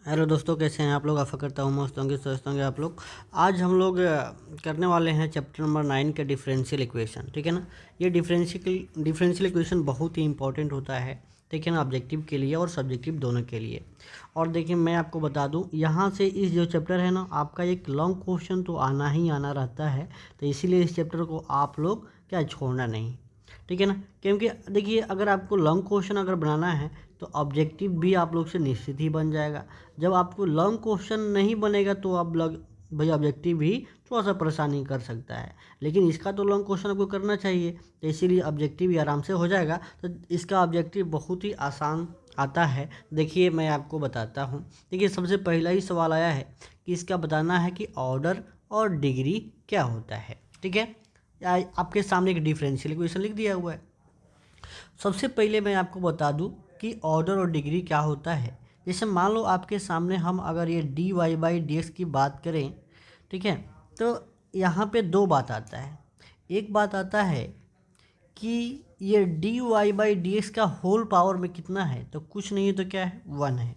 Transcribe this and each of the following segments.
Hello दोस्तों, कैसे हैं आप लोग। आशा करता हूँ मस्त होंगे, स्वस्थ होंगे आप लोग। आज हम लोग करने वाले हैं चैप्टर नंबर 9 के डिफरेंशियल इक्वेशन। ठीक है ना। ये डिफरेंशियल इक्वेशन बहुत ही इंपॉर्टेंट होता है, ठीक है ना, ऑब्जेक्टिव के लिए और सब्जेक्टिव दोनों के लिए। और देखिए मैं आपको बता दूं, यहाँ से इस जो चैप्टर है ना, आपका एक लॉन्ग क्वेश्चन तो आना ही आना रहता है। तो इसीलिए इस चैप्टर को आप लोग क्या छोड़ना नहीं, ठीक है ना। क्योंकि देखिए अगर आपको लॉन्ग क्वेश्चन अगर बनाना है तो ऑब्जेक्टिव भी आप लोग से निश्चित ही बन जाएगा। जब आपको लॉन्ग क्वेश्चन नहीं बनेगा तो आप लोग भाई ऑब्जेक्टिव भी थोड़ा सा परेशानी कर सकता है, लेकिन इसका तो लॉन्ग क्वेश्चन आपको करना चाहिए, तो इसीलिए ऑब्जेक्टिव भी आराम से हो जाएगा। तो इसका ऑब्जेक्टिव बहुत ही आसान आता है। देखिए मैं आपको बताता हूँ। देखिए सबसे पहला ही सवाल आया है कि इसका बताना है कि ऑर्डर और डिग्री क्या होता है। ठीक है, आपके सामने एक डिफरेंशियल इक्वेशन लिख दिया हुआ है। सबसे पहले मैं आपको बता दूं कि ऑर्डर और डिग्री क्या होता है। जैसे मान लो आपके सामने हम अगर ये d y by d x की बात करें, ठीक है, तो यहाँ पे दो बात आता है। एक बात आता है कि ये d y by d x का होल पावर में कितना है, तो कुछ नहीं है, तो क्या है, 1 है।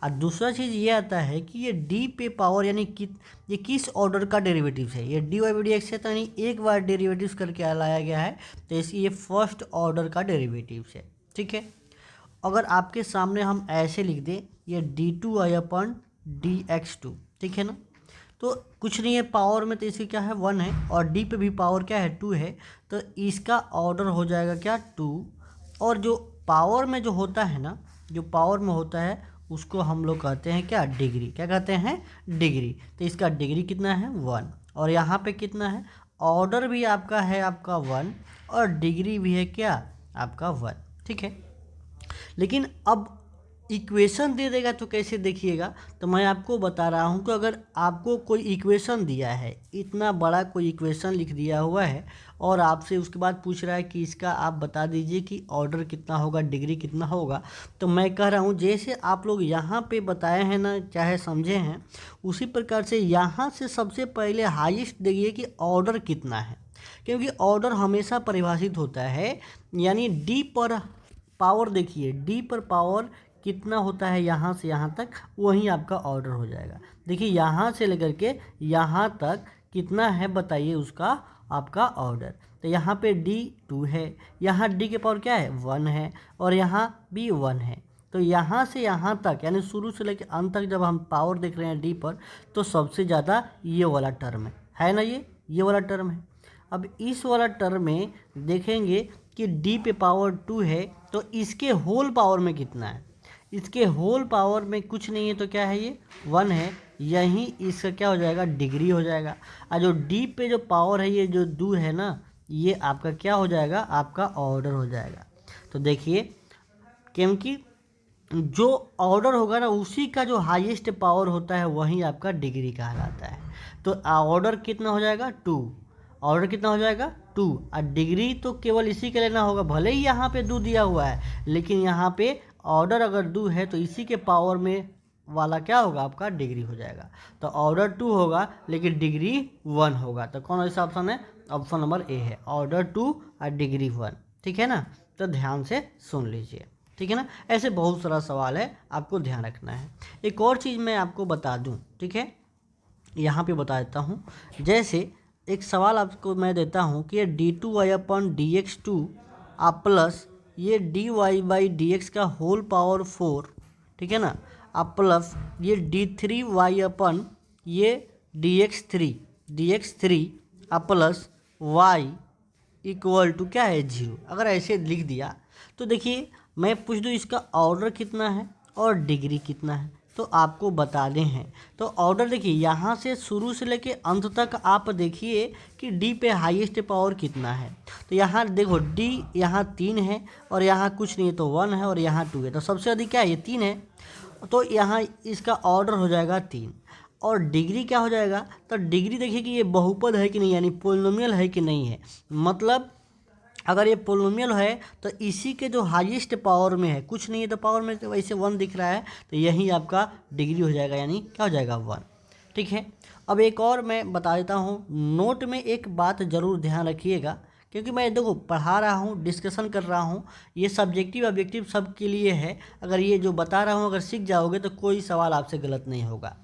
और दूसरा चीज़ ये आता है कि ये डी पे पावर यानी कि ये किस ऑर्डर का डेरिवेटिव है। ये d y by d x है, तो यानी एक बार डेरिवेटिव्स करके लाया गया है, तो इसकी ये फर्स्ट ऑर्डर का डेरिवेटिव है। ठीक है, अगर आपके सामने हम ऐसे लिख दें ये d two i upon d x two, ठीक है ना, तो कुछ नहीं है पावर में, तो इसकी क्या है, 1 है, और डी पे भी पावर क्या है, 2 है, तो इसका ऑर्डर हो जाएगा क्या, 2। और जो पावर में जो होता है ना, जो पावर में होता है उसको हम लोग कहते हैं क्या, डिग्री। क्या कहते हैं, डिग्री। तो इसका डिग्री कितना है, 1। और यहाँ पे कितना है, ऑर्डर भी आपका है आपका 1 और डिग्री भी है क्या, आपका 1। ठीक है, लेकिन अब इक्वेशन दे देगा तो कैसे देखिएगा। तो मैं आपको बता रहा हूँ कि अगर आपको कोई इक्वेशन दिया है, इतना बड़ा कोई इक्वेशन लिख दिया हुआ है, और आपसे उसके बाद पूछ रहा है कि इसका आप बता दीजिए कि ऑर्डर कितना होगा, डिग्री कितना होगा, तो मैं कह रहा हूँ जैसे आप लोग यहाँ पे बताए हैं ना, चाहे समझे हैं, उसी प्रकार से यहाँ से सबसे पहले हाईएस्ट देखिए कि ऑर्डर कितना है। क्योंकि ऑर्डर हमेशा परिभाषित होता है, यानी डी पर पावर, देखिए डी पर पावर कितना होता है यहाँ से यहाँ तक, वहीं आपका ऑर्डर हो जाएगा। देखिए यहाँ से लेकर के यहाँ तक कितना है बताइए उसका आपका ऑर्डर। तो यहाँ पे डी 2 है, यहाँ डी के पावर क्या है, 1 है, और यहाँ भी 1 है। तो यहाँ से यहाँ तक यानी शुरू से लेकर अंत तक जब हम पावर देख रहे हैं डी पर, तो सबसे ज़्यादा ये वाला टर्म है ना, ये वाला टर्म है। अब इस वाला टर्म में देखेंगे कि डी पे पावर 2 है, तो इसके होल पावर में कितना है, इसके होल पावर में कुछ नहीं है, तो क्या है, ये 1 है। यहीं इसका क्या हो जाएगा, डिग्री हो जाएगा। और जो डी पे जो पावर है, ये जो 2 है ना, ये आपका क्या हो जाएगा, आपका ऑर्डर हो जाएगा। तो देखिए क्योंकि जो ऑर्डर होगा ना, उसी का जो हाईएस्ट पावर होता है वही आपका डिग्री कहलाता है। तो ऑर्डर कितना हो जाएगा, 2। ऑर्डर कितना हो जाएगा, 2। और डिग्री तो केवल इसी के लेना होगा, भले ही यहाँ पे 2 दिया हुआ है, लेकिन यहाँ पे ऑर्डर अगर 2 है तो इसी के पावर में वाला क्या होगा, आपका डिग्री हो जाएगा। तो ऑर्डर 2 होगा लेकिन डिग्री 1 होगा। तो कौन सा ऑप्शन है, ऑप्शन नंबर ए है, ऑर्डर 2 और डिग्री 1। ठीक है ना, तो ध्यान से सुन लीजिए। ठीक है ना, ऐसे बहुत सारा सवाल है, आपको ध्यान रखना है। एक और चीज़ मैं आपको बता दूं, ठीक है, यहाँ पे बता देता हूँ। जैसे एक सवाल आपको मैं देता हूँ कि ये d two y upon d x two आप प्लस ये d y by d x का होल पावर 4, ठीक है ना, आप प्लस ये डी थ्री वाई अपन ये डी एक्स थ्री आप प्लस वाई इक्वल टू क्या है, 0। अगर ऐसे लिख दिया तो देखिए मैं पूछ दूँ इसका ऑर्डर कितना है और डिग्री कितना है, तो आपको बताने हैं। तो ऑर्डर देखिए यहाँ से शुरू से लेके अंत तक आप देखिए कि डी पे हाईएस्ट पावर कितना है। तो यहाँ देखो डी यहाँ 3 है और यहाँ कुछ नहीं है, तो 1 है, और यहाँ 2 है, तो सबसे अधिक क्या है, ये 3 है, तो यहाँ इसका ऑर्डर हो जाएगा 3। और डिग्री क्या हो जाएगा, तो डिग्री देखिए कि ये बहुपद है कि नहीं, यानी पोलिनोमियल है कि नहीं है। मतलब अगर ये पोलिनोमियल है तो इसी के जो हाईएस्ट पावर में है, कुछ नहीं है तो पावर में तो वैसे 1 दिख रहा है, तो यही आपका डिग्री हो जाएगा, यानी क्या हो जाएगा, 1। ठीक है, अब एक और मैं बता देता हूँ। नोट में एक बात ज़रूर ध्यान रखिएगा क्योंकि मैं देखो पढ़ा रहा हूँ, डिस्कशन कर रहा हूँ, ये सब्जेक्टिव ऑब्जेक्टिव सब के लिए है। अगर ये जो बता रहा हूँ अगर सीख जाओगे तो कोई सवाल आपसे गलत नहीं होगा।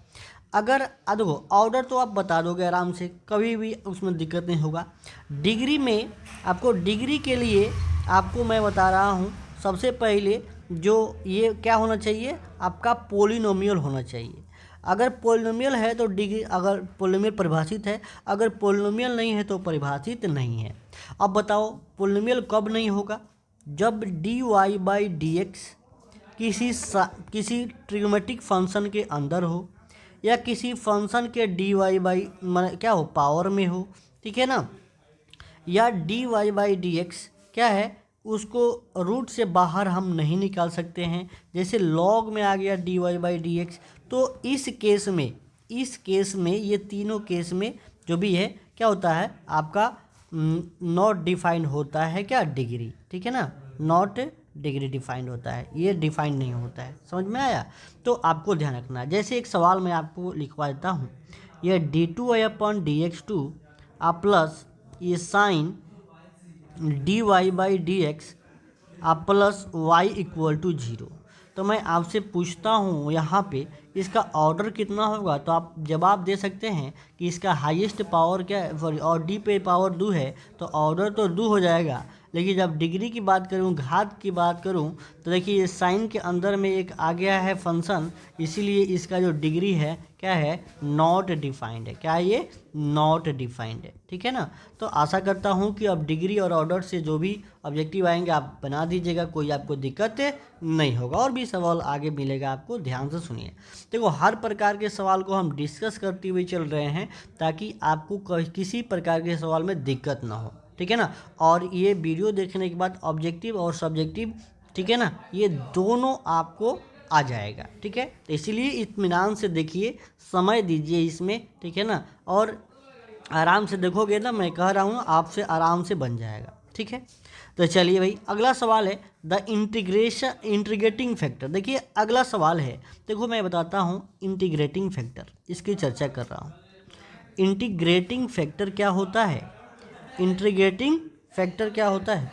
अगर देखो ऑर्डर तो आप बता दोगे आराम से, कभी भी उसमें दिक्कत नहीं होगा। डिग्री में आपको, डिग्री के लिए आपको मैं बता रहा हूँ, सबसे पहले जो ये क्या होना चाहिए, आपका पोलिनोमियल होना चाहिए। अगर पोलिनोमियल है तो डिग्री, अगर पोलिनोमियल परिभाषित है, अगर पोलिनोमियल नहीं है तो परिभाषित नहीं है। अब बताओ पोलिनोमियल कब नहीं होगा, जब dy/dx किसी ट्रिग्नोमेट्रिक फंक्शन के अंदर हो, या किसी फंक्शन के क्या हो, पावर में हो, ठीक है ना, या dy/dx क्या है, उसको रूट से बाहर हम नहीं निकाल सकते हैं, जैसे लॉग में आ गया dy/dx। तो इस केस में ये तीनों केस में जो भी है क्या होता है, आपका नॉट डिफाइंड होता है क्या, डिग्री, ठीक है ना, नॉट डिग्री डिफाइंड होता है, ये डिफाइंड नहीं होता है। समझ में आया? तो आपको ध्यान रखना है। जैसे एक सवाल मैं आपको लिखवा देता हूँ, ये d2y/dx2 आप प्लस ये साइन dy/dx आप प्लस y = 0। तो मैं आपसे पूछता हूँ यहाँ पे इसका ऑर्डर कितना होगा, तो आप जवाब दे सकते हैं कि इसका हाईएस्ट पावर क्या है, और d पे पावर 2 है तो ऑर्डर तो 2 हो जाएगा। लेकिन जब डिग्री की बात करूँ, घात की बात करूँ, तो देखिए ये साइन के अंदर में एक आ गया है फंक्शन, इसीलिए इसका जो डिग्री है क्या है, नॉट डिफाइंड है। क्या है ये, नॉट डिफाइंड है, ठीक है ना। तो आशा करता हूँ कि अब डिग्री और ऑर्डर से जो भी ऑब्जेक्टिव आएंगे आप बना दीजिएगा, कोई आपको दिक्कत नहीं होगा। और भी सवाल आगे मिलेगा आपको, ध्यान से सुनिए। देखो हर प्रकार के सवाल को हम डिस्कस करते हुए चल रहे हैं ताकि आपको किसी प्रकार के सवाल में दिक्कत ना हो, ठीक है ना। और ये वीडियो देखने के बाद ऑब्जेक्टिव और सब्जेक्टिव, ठीक है ना, ये दोनों आपको आ जाएगा, ठीक है। तो इसीलिए इत्मीनान से देखिए, समय दीजिए इसमें, ठीक है ना, और आराम से देखोगे ना, मैं कह रहा हूँ आपसे आराम से बन जाएगा, ठीक है। तो चलिए भाई, अगला सवाल है द इंटीग्रेटिंग फैक्टर। देखिए अगला सवाल है, देखो मैं बताता हूँ इंटीग्रेटिंग फैक्टर, इसकी चर्चा कर रहा हूँ। इंटीग्रेटिंग फैक्टर क्या होता है, इंटीग्रेटिंग फैक्टर क्या होता है,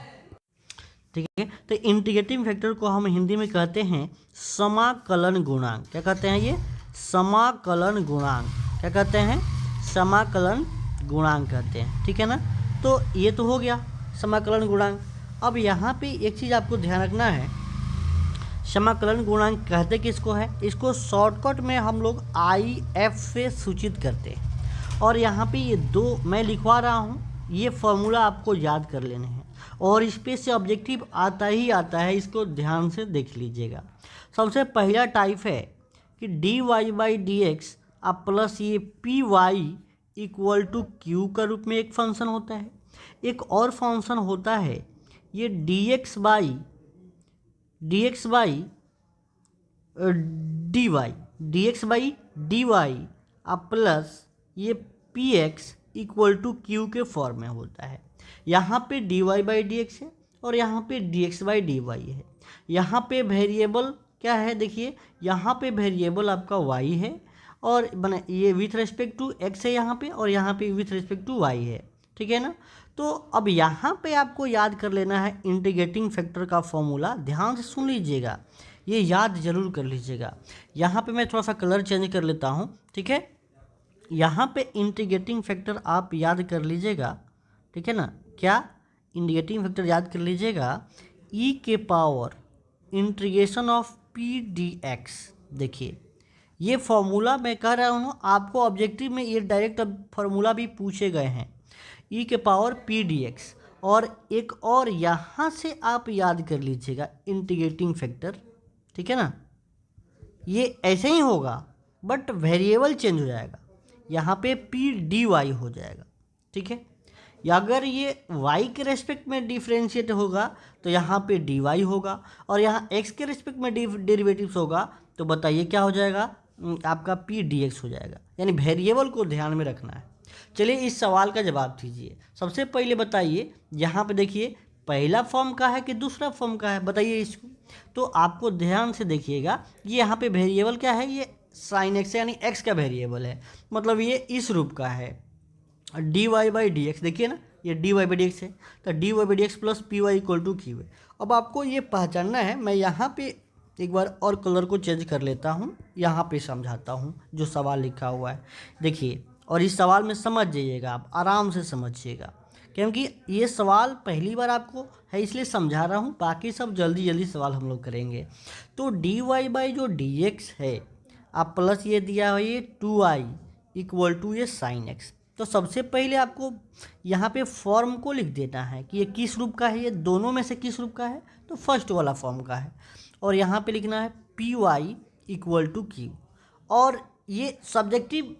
ठीक है। तो इंटीग्रेटिंग फैक्टर को हम हिंदी में कहते हैं समाकलन गुणांक। क्या कहते हैं ये, समाकलन गुणांक। क्या कहते हैं, समाकलन गुणांक कहते हैं, ठीक है ना। तो ये तो हो गया समाकलन गुणांक। अब यहाँ पे एक चीज़ आपको ध्यान रखना है, समाकलन गुणांक कहते किसको है, इसको शॉर्टकट में हम लोग IF से सूचित करते हैं। और यहाँ पे ये दो मैं लिखवा रहा हूँ, ये फॉर्मूला आपको याद कर लेने हैं, और इस पे से ऑब्जेक्टिव आता ही आता है, इसको ध्यान से देख लीजिएगा। सबसे पहला टाइप है कि dy/dx आप प्लस ये py = q का रूप में एक फंक्शन होता है। एक और फंक्शन होता है ये dx/dy आप प्लस ये px = q के फॉर्म में होता है। यहाँ पे dy/dx है और यहाँ पे dx/dy है। यहाँ पे वेरिएबल क्या है, देखिए यहाँ पे वेरिएबल आपका y है, और बने ये विथ रिस्पेक्ट टू x है यहाँ पे, और यहाँ पे विथ रिस्पेक्ट टू y है, ठीक है ना। तो अब यहाँ पे आपको याद कर लेना है इंटीग्रेटिंग फैक्टर का फॉर्मूला। ध्यान से सुन लीजिएगा, ये याद जरूर कर लीजिएगा। यहाँ पे मैं थोड़ा सा कलर चेंज कर लेता हूँ, ठीक है। यहाँ पे इंटीग्रेटिंग फैक्टर आप याद कर लीजिएगा, ठीक है ना। क्या, इंटीग्रेटिंग फैक्टर याद कर लीजिएगा, e के पावर इंटीग्रेशन ऑफ p/dx। देखिए ये फॉर्मूला मैं कह रहा हूँ आपको, ऑब्जेक्टिव में ये डायरेक्ट फार्मूला भी पूछे गए हैं, e के पावर p/dx। और एक और यहाँ से आप याद कर लीजिएगा इंटीग्रेटिंग फैक्टर, ठीक है ना। ये ऐसे ही होगा बट वेरिएबल चेंज हो जाएगा, यहाँ पे p/dy हो जाएगा, ठीक है। या अगर ये y के रेस्पेक्ट में डिफ्रेंशिएट होगा तो यहाँ पे dy होगा, और यहाँ x के रेस्पेक्ट में डेरिवेटिव्स होगा तो बताइए क्या हो जाएगा, आपका p/dx हो जाएगा। यानी वेरिएबल को ध्यान में रखना है। चलिए इस सवाल का जवाब दीजिए। सबसे पहले बताइए, यहाँ पे देखिए पहला फॉर्म का है कि दूसरा फॉर्म का है, बताइए इसको। तो आपको ध्यान से देखिएगा, ये यहाँ पे वेरिएबल क्या है, ये साइन x यानी x का वेरिएबल है, मतलब ये इस रूप का है dy/dx। देखिए ना ये d y by d x है, तो d y by d x plus p y equal to q है। अब आपको ये पहचानना है, मैं यहाँ पे एक बार और कलर को चेंज कर लेता हूँ, यहाँ पे समझाता हूँ जो सवाल लिखा हुआ है। देखिए, और इस सवाल में समझ जाइएगा, आप आराम से समझिएगा, क्योंकि ये सवाल पहली बार आपको है इसलिए समझा रहा हूँ, बाकी सब जल्दी जल्दी सवाल हम लोग करेंगे। तो डी वाई बाई जो डी एक्स है, आप प्लस ये दिया है ये 2i इक्वल टू ये साइन एक्स। तो सबसे पहले आपको यहाँ पे फॉर्म को लिख देना है कि ये किस रूप का है, ये दोनों में से किस रूप का है, तो फर्स्ट वाला फॉर्म का है। और यहाँ पे लिखना है p y equal to q, और ये सब्जेक्टिव,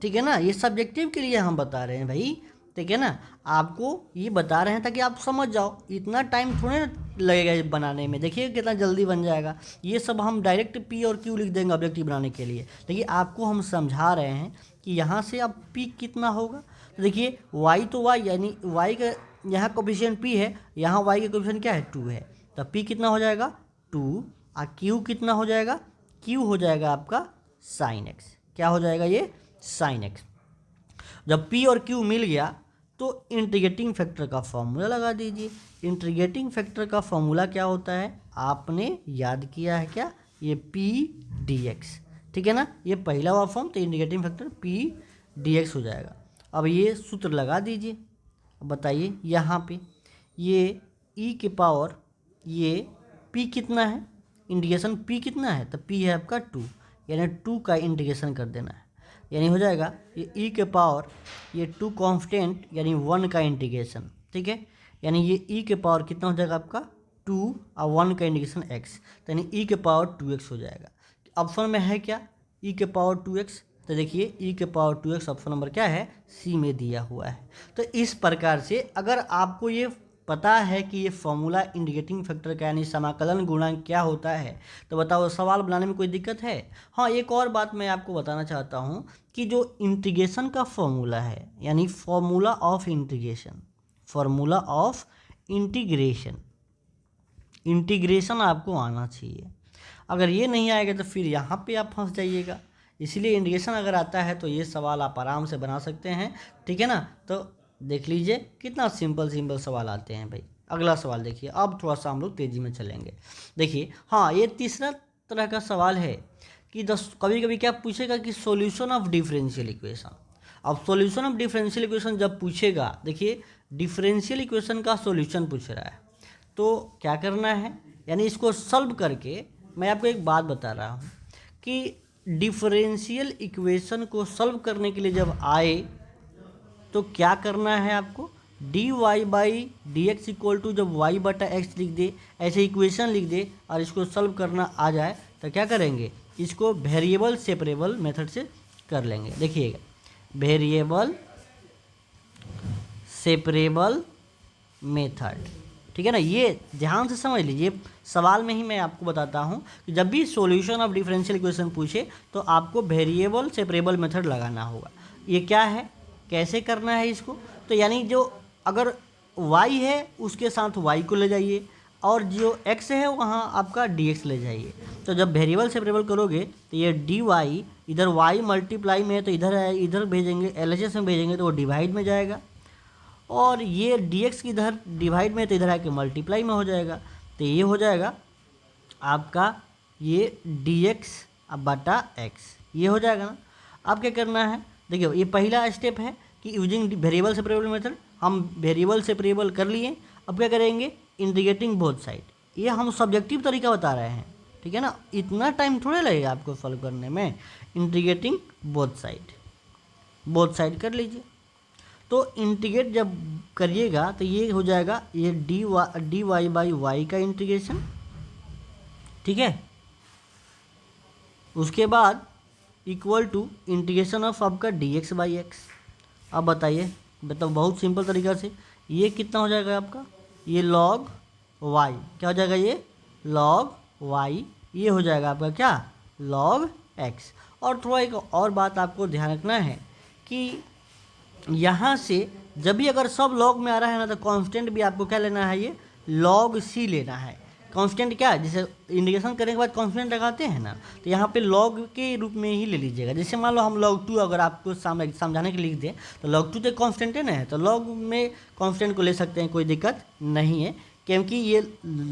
ठीक है ना, ये सब्जेक्टिव के लिए हम बता रहे हैं भाई, ठीक है ना, आपको ये बता रहे हैं ताकि आप समझ जाओ, इतना टाइम थोड़े लगेगा ये बनाने में। देखिए कितना जल्दी बन जाएगा, ये सब हम डायरेक्ट पी और क्यू लिख देंगे ऑब्जेक्टिव बनाने के लिए, लेकिन आपको हम समझा रहे हैं कि यहाँ से अब पी कितना होगा। तो देखिए वाई तो वाई, यानी वाई का यहाँ कोफिशिएंट पी है, यहाँ वाई का कोफिशिएंट क्या है 2 है, तो पी कितना हो जाएगा 2, और क्यू कितना हो जाएगा, क्यू हो जाएगा आपका साइन एक्स। क्या हो जाएगा ये साइन एक्स। जब पी और क्यू मिल गया तो इंटीग्रेटिंग फैक्टर का फॉर्मूला लगा दीजिए। इंटीग्रेटिंग फैक्टर का फॉर्मूला क्या होता है, आपने याद किया है क्या, ये पी डी एक्स, ठीक है ना, ये पहला वाला फॉर्म, तो integrating factor P D x हो जाएगा। अब ये सूत्र लगा दीजिए। अब बताइए यहाँ पे ये ई के पावर ये पी कितना है, इंटीग्रेशन पी कितना है, तो पी है आपका 2, यानी 2 का इंटीग्रेशन कर देना है, यानी हो जाएगा ये ई के पावर ये 2 कांस्टेंट यानी 1 का इंटीग्रेशन, ठीक है, यानी ये ई के पावर कितना हो जाएगा आपका 2 और 1 का इंटीग्रेशन एक्स, तो यानी ई के पावर 2x हो जाएगा। ऑप्शन में है क्या ई के पावर 2x, तो देखिए ई के पावर 2x ऑप्शन नंबर क्या है, सी में दिया हुआ है। तो इस प्रकार से अगर आपको ये पता है कि ये फॉर्मूला इंटीग्रेटिंग फैक्टर का यानी समाकलन गुणांक क्या होता है, तो बताओ सवाल बनाने में कोई दिक्कत है। हाँ, एक और बात मैं आपको बताना चाहता हूँ कि जो इंटीग्रेशन का फॉर्मूला है, यानी formula of integration, formula of integration, integration आपको आना चाहिए। अगर ये नहीं आएगा तो फिर यहाँ पे आप फंस जाइएगा। इसलिए इंटीग्रेशन अगर आता है तो ये सवाल आप आराम से बना सकते हैं, ठीक है ना। तो देख लीजिए कितना सिंपल सिंपल सवाल आते हैं भाई। अगला सवाल देखिए, अब थोड़ा सा हम लोग तेज़ी में चलेंगे। देखिए हाँ, ये तीसरा तरह का सवाल है कि कभी कभी क्या पूछेगा कि सॉल्यूशन ऑफ डिफरेंशियल इक्वेशन। अब सॉल्यूशन ऑफ डिफरेंशियल इक्वेशन जब पूछेगा, देखिए डिफरेंशियल इक्वेशन का सॉल्यूशन पूछ रहा है, तो क्या करना है, यानी इसको सॉल्व करके मैं आपको एक बात बता रहा हूँ कि डिफरेंशियल इक्वेशन को सॉल्व करने के लिए जब आए तो क्या करना है आपको, d y by d x equal to जब वाई बटा एक्स लिख दे, ऐसे इक्वेशन लिख दे और इसको सॉल्व करना आ जाए तो क्या करेंगे, इसको वेरिएबल सेपरेबल मेथड से कर लेंगे। देखिएगा वेरिएबल सेपरेबल मेथड, ठीक है ना। ये ध्यान से समझ लीजिए, सवाल में ही मैं आपको बताता हूँ कि जब भी सॉल्यूशन ऑफ डिफरेंशियल इक्वेशन पूछे तो आपको वेरिएबल सेपरेबल मेथड लगाना होगा। ये क्या है, कैसे करना है इसको, तो यानी जो अगर y है उसके साथ y को ले जाइए और जो x है वहाँ आपका dx ले जाइए। तो जब वेरिएबल सेपरेबल करोगे तो ये dy इधर y मल्टीप्लाई में है तो इधर है, इधर भेजेंगे LHS में भेजेंगे तो वो डिवाइड में जाएगा, और ये dx की इधर डिवाइड में तो इधर आके मल्टीप्लाई में हो जाएगा। तो ये हो जाएगा आपका ये dx बटा x, ये हो जाएगा ना। अब क्या करना है, देखिए ये पहला स्टेप है कि यूजिंग वेरिएबल सेपरेबल मेथड, हम वेरिएबल सेपरेबल कर लिए। अब क्या करेंगे, इंटीग्रेटिंग बोथ साइड, ये हम सब्जेक्टिव तरीका बता रहे हैं, ठीक है ना, इतना टाइम थोड़े लगेगा आपको सॉल्व करने में। इंटीग्रेटिंग बोथ साइड कर लीजिए। तो इंटीग्रेट जब करिएगा तो ये हो जाएगा ये डी वाई बाई वाई का इंटीग्रेशन, ठीक है। उसके बाद इक्वल टू इंटीग्रेशन ऑफ आपका डी एक्स बाई एक्स। अब बताइए, मतलब बहुत सिंपल तरीका से ये कितना हो जाएगा आपका, ये लॉग वाई, क्या हो जाएगा, ये लॉग वाई, ये हो जाएगा आपका क्या, लॉग एक्स। और थोड़ा एक और बात आपको ध्यान रखना है कि यहाँ से जब भी अगर सब लॉग में आ रहा है ना तो कांस्टेंट भी आपको क्या लेना है, ये लॉग सी लेना है। कांस्टेंट क्या है, जैसे इंटीग्रेशन करने के बाद कांस्टेंट लगाते हैं ना, तो यहाँ पे लॉग के रूप में ही ले लीजिएगा। जैसे मान लो हम log 2 अगर आपको समझाने के लिए लिख दें तो log 2 तो कांस्टेंट है ना, तो log में कांस्टेंट को ले सकते हैं, कोई दिक्कत नहीं है। क्योंकि ये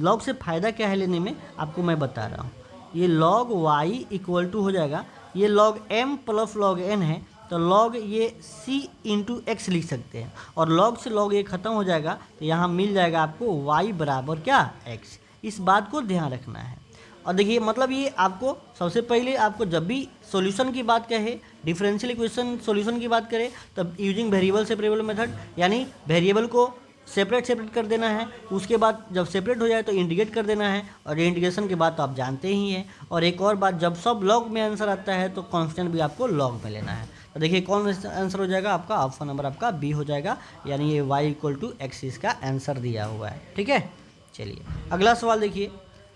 log से फ़ायदा क्या है लेने में, आपको मैं बता रहा हूँ। ये log y इक्वल टू हो जाएगा, ये log m plus log n है, तो log ये c इंटू एक्स लिख सकते हैं, और log से log ये ख़त्म हो जाएगा, तो यहाँ मिल जाएगा आपको y बराबर क्या, x। इस बात को ध्यान रखना है। और देखिए मतलब ये आपको सबसे पहले आपको जब भी सॉल्यूशन की बात कहे, डिफरेंशियल इक्वेशन सॉल्यूशन की बात करें, तब यूजिंग वेरिएबल सेपरेबल मेथड, यानी वेरिएबल को सेपरेट कर देना है, उसके बाद जब सेपरेट हो जाए तो इंटीग्रेट कर देना है, और इंटीग्रेशन के बाद तो आप जानते ही हैं। और एक और बात, जब सब लॉग में आंसर आता है तो कांस्टेंट भी आपको लॉग में लेना है। तो देखिए कौन आंसर हो जाएगा आपका, ऑप्शन नंबर आपका बी हो जाएगा, यानी ये y इक्वल टू एक्स इसका आंसर दिया हुआ है। ठीक है, चलिए अगला सवाल देखिए।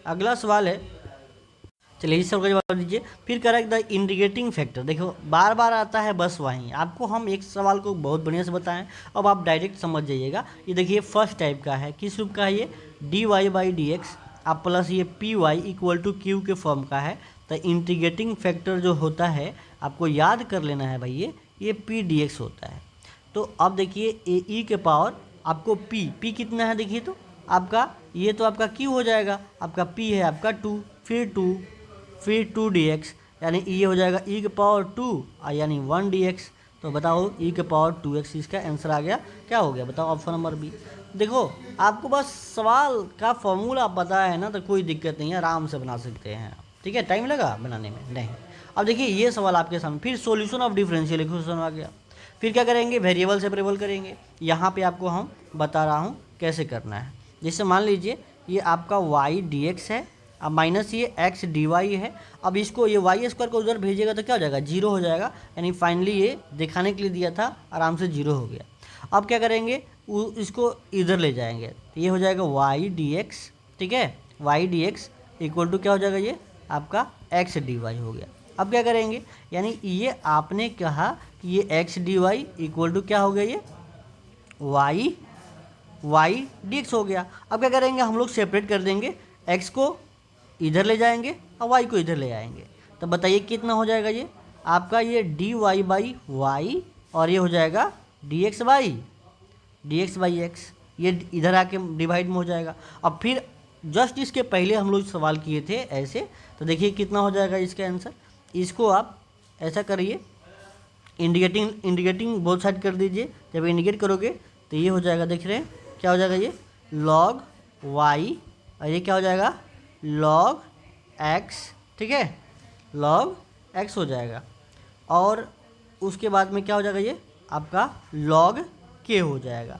अगला सवाल है, चलिए इस सवाल का जवाब दीजिए। फिर करेक्ट द इंटीग्रेटिंग फैक्टर। देखो बार बार आता है बस वहीं, आपको हम एक सवाल को बहुत बढ़िया से बताएं, अब आप डायरेक्ट समझ जाइएगा। ये देखिए फर्स्ट टाइप का है, किस रूप का है ये, d y by d x अब प्लस ये p y equal to q के फॉर्म का है। तो इंटीग्रेटिंग फैक्टर जो होता है आपको याद कर लेना है भाई, ये पी डी एक्स होता है। तो अब देखिए ए ई के पावर आपको पी कितना है, देखिए तो आपका ये तो आपका क्यू हो जाएगा, आपका पी है आपका 2, फिर 2 डी एक्स, यानी ये हो जाएगा ई के पावर 2 यानी 1 डी एक्स। तो बताओ ई के पावर 2x इसका आंसर आ गया, क्या हो गया बताओ, ऑप्शन नंबर बी। देखो आपको बस सवाल का फॉर्मूला पता है ना, तो कोई दिक्कत नहीं है, आराम से बना सकते हैं। ठीक है, टाइम लगा बनाने में नहीं। अब देखिए ये सवाल आपके सामने, फिर सॉल्यूशन ऑफ डिफरेंशियल इक्वेशन आ गया। फिर क्या करेंगे, वेरिएबल सेपरेबल करेंगे। यहाँ पे आपको हम बता रहा हूँ कैसे करना है। जैसे मान लीजिए ये आपका y dx है, अब माइनस ये x dy है। अब इसको ये y स्क्वायर को उधर भेजिएगा तो क्या हो जाएगा, 0 हो जाएगा, यानी फाइनली ये दिखाने के लिए दिया था, आराम से 0 हो गया। अब क्या करेंगे, इसको इधर ले जाएंगे, तो ये हो जाएगा y dx। ठीक है, y dx इक्वल टू क्या हो जाएगा, ये आपका x dy हो गया। अब क्या करेंगे, यानी ये आपने कहा कि ये x dy इक्वल टू क्या हो गया, ये y dx हो गया। अब क्या करेंगे, हम लोग सेपरेट कर देंगे, x को इधर ले जाएंगे और y को इधर ले आएंगे। तो बताइए कितना हो जाएगा, ये आपका ये dy बाई वाई और ये हो जाएगा dx बाई x, ये इधर आके डिवाइड में हो जाएगा। अब फिर जस्ट इसके पहले हम लोग सवाल किए थे ऐसे, तो देखिए कितना हो जाएगा इसका आंसर। इसको आप ऐसा करिए, इंडिकेटिंग बोथ साइड कर दीजिए। जब इंडिकेट करोगे तो ये हो जाएगा, देख रहे हैं क्या हो जाएगा, ये log y और ये क्या हो जाएगा log x। ठीक है, log x हो जाएगा, और उसके बाद में क्या हो जाएगा, ये आपका log k हो जाएगा।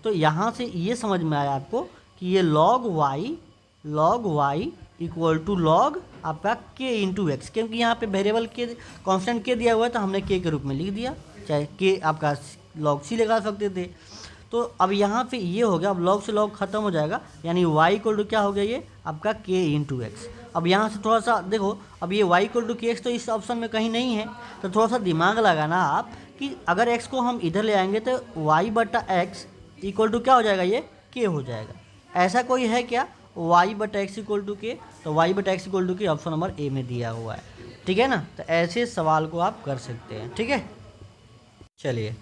तो यहाँ से ये समझ में आया आपको कि ये log y equal to log आपका k इंटू एक्स, क्योंकि यहाँ पे वेरिएबल के कांस्टेंट k दिया हुआ है, तो हमने k के रूप में लिख दिया, चाहे k आपका log c लगा सकते थे। तो अब यहाँ पे ये हो गया, अब log से log खत्म हो जाएगा, यानी y इक्वल टू क्या हो गया, ये आपका k इंटू एक्स। अब यहाँ से थोड़ा सा देखो, अब ये y equal to k x तो इस ऑप्शन में कहीं नहीं है, तो थोड़ा सा दिमाग लगाना आप कि अगर x को हम इधर ले आएंगे तो y बटा x इक्वल टू क्या हो जाएगा, ये k हो जाएगा। ऐसा कोई है क्या, y बटा एक्स इक्वल टू के, तो y बटा एक्स इक्वल टू के ऑप्शन नंबर ए में दिया हुआ है। ठीक है ना, तो ऐसे सवाल को आप कर सकते हैं। ठीक है, चलिए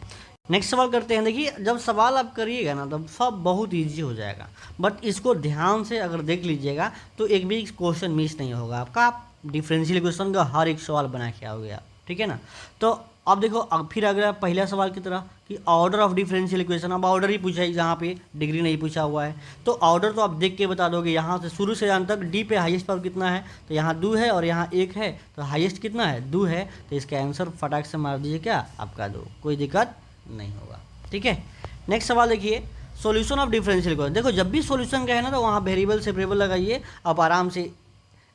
नेक्स्ट सवाल करते हैं। देखिए जब सवाल आप करिएगा ना तब सब बहुत इजी हो जाएगा, बट इसको ध्यान से अगर देख लीजिएगा तो एक भी क्वेश्चन मिस नहीं होगा आपका, आप डिफरेंशियल इक्वेशन का हर एक सवाल बना के आओगे आप। ठीक है ना, तो अब देखो, अब फिर अगला पहला सवाल की तरह कि ऑर्डर ऑफ डिफरेंशियल इक्वेशन, अब ऑर्डर ही पूछा है, जहाँ पे डिग्री नहीं पूछा हुआ है, तो ऑर्डर तो आप देख के बता दोगे। यहाँ से शुरू से अंत तक डी पे हाईएस्ट पावर कितना है, तो यहाँ 2 है और यहाँ 1 है, तो हाईएस्ट कितना है, 2 है, तो इसका आंसर फटाक से मार दीजिए क्या, आपका 2, कोई दिक्कत नहीं होगा। ठीक है, नेक्स्ट सवाल देखिए, सॉल्यूशन ऑफ डिफरेंशियल इक्वेशन। देखो जब भी सॉल्यूशन का है ना, तो वहाँ वेरिएबल सेपरेबल लगाइए, आप आराम से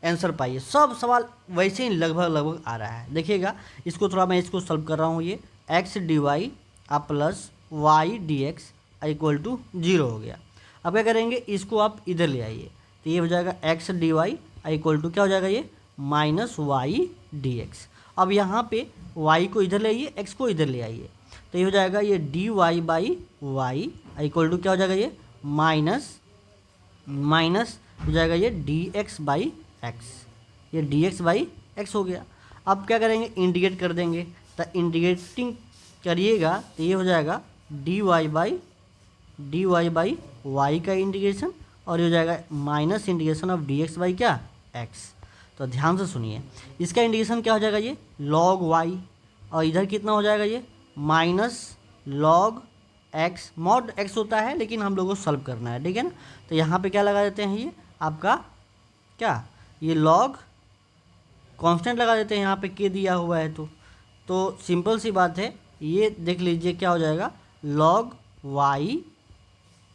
आंसर पाइए। सब सवाल वैसे ही लगभग आ रहा है। देखिएगा इसको थोड़ा मैं इसको सॉल्व कर रहा हूँ, ये x dy आप plus y dx equal to 0 हो गया। अब क्या करेंगे, इसको आप इधर ले आइए, तो ये हो जाएगा x dy इक्वल टू क्या हो जाएगा, ये माइनस y dx। अब यहाँ पे y को इधर ले आइए, x को इधर ले आइए, तो ये हो जाएगा ये dy by y equal to क्या हो जाएगा, ये माइनस हो जाएगा ये डी एक्स बाई एक्स, ये डी एक्स बाई एक्स हो गया। अब क्या करेंगे, इंटीग्रेट कर देंगे, तो इंटीग्रेटिंग करिएगा तो ये हो जाएगा डी वाई बाई वाई का इंटीग्रेशन, और ये हो जाएगा minus integration of D x by क्या एक्स। तो ध्यान से सुनिए, इसका इंटीग्रेशन क्या हो जाएगा, ये लॉग वाई, और इधर कितना हो जाएगा ये minus log x, mod x होता है लेकिन हम लोगों को सॉल्व करना है, ठीक है ना। तो यहाँ पे क्या लगा देते हैं, ये आपका क्या, ये लॉग कांस्टेंट लगा देते हैं, यहाँ पे के दिया हुआ है तो सिंपल सी बात है, ये देख लीजिए क्या हो जाएगा लॉग वाई,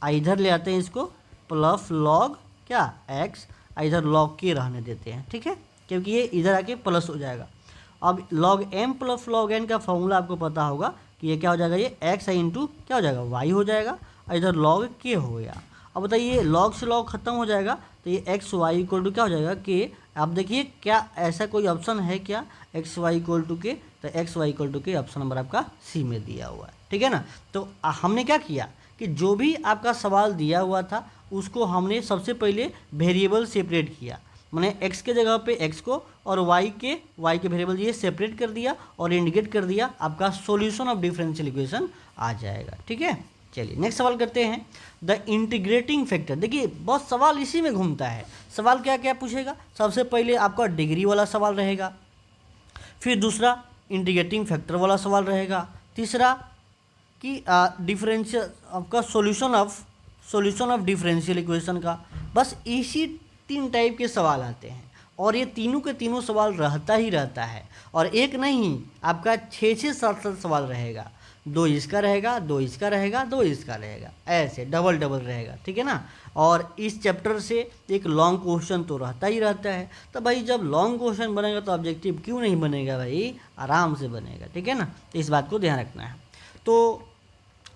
इधर ले आते हैं इसको प्लस लॉग क्या एक्स, इधर लॉग के रहने देते हैं, ठीक है, क्योंकि ये इधर आके प्लस हो जाएगा। अब log m plus log n का फॉर्मूला आपको पता होगा कि ये क्या हो जाएगा, ये एक्स इंटू क्या हो जाएगा वाई हो जाएगा, और इधर लॉग के हो गया। अब बताइए लॉग से लॉग खत्म हो जाएगा तो ये एक्स वाई इक्वल टू क्या हो जाएगा के। आप देखिए क्या ऐसा कोई ऑप्शन है क्या एक्स वाई इक्वल टू के, तो एक्स वाई इक्वल टू के ऑप्शन नंबर आपका सी में दिया हुआ है, ठीक है ना। तो हमने क्या किया कि जो भी आपका सवाल दिया हुआ था उसको हमने सबसे पहले वेरिएबल सेपरेट किया, मैंने x के जगह पे x को और y के वेरिएबल ये सेपरेट कर दिया और इंडिकेट कर दिया, आपका सॉल्यूशन ऑफ डिफरेंशियल इक्वेशन आ जाएगा, ठीक है। चलिए नेक्स्ट सवाल करते हैं, द इंटीग्रेटिंग फैक्टर। देखिए बहुत सवाल इसी में घूमता है, सवाल क्या क्या पूछेगा, सबसे पहले आपका डिग्री वाला सवाल रहेगा, फिर दूसरा इंटीग्रेटिंग फैक्टर वाला सवाल रहेगा, तीसरा कि डिफरेंशियल आपका सॉल्यूशन ऑफ डिफरेंशियल इक्वेशन का। बस इसी 3 टाइप के सवाल आते हैं और ये तीनों के तीनों सवाल रहता ही रहता है, और एक नहीं आपका 6 7 सवाल रहेगा, 2 इसका रहेगा, 2 इसका रहेगा, 2 इसका रहेगा, ऐसे डबल रहेगा, ठीक है ना। और इस चैप्टर से एक लॉन्ग क्वेश्चन तो रहता ही रहता है, तो भाई जब लॉन्ग क्वेश्चन बनेगा तो ऑब्जेक्टिव क्यों नहीं बनेगा भाई, आराम से बनेगा, ठीक है ना। तो इस बात को ध्यान रखना है। तो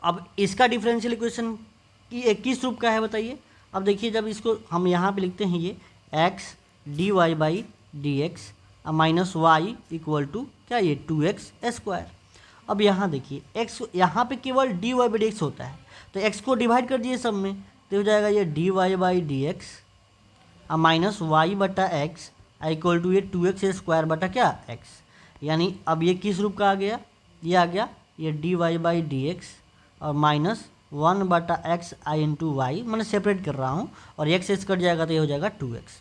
अब इसका डिफरेंशियल इक्वेशन की किस रूप का है बताइए। अब देखिए जब इसको हम यहाँ पे लिखते हैं ये x d y by d x minus y equal to क्या, ये 2x स्क्वायर। अब यहाँ देखिए x यहाँ पे केवल d y by d x होता है, तो x को डिवाइड कर दिए सब में, तो हो जाएगा ये d y by d x minus y बटा एक्स इक्वल टू ये 2x स्क्वायर बटा क्या x। यानी अब ये किस रूप का आ गया, ये आ गया ये d y by d x और माइनस 1 बटा एक्स आई इंटू वाई, मैंने सेपरेट कर रहा हूँ, और एक्स एस कट जाएगा तो ये हो जाएगा 2x।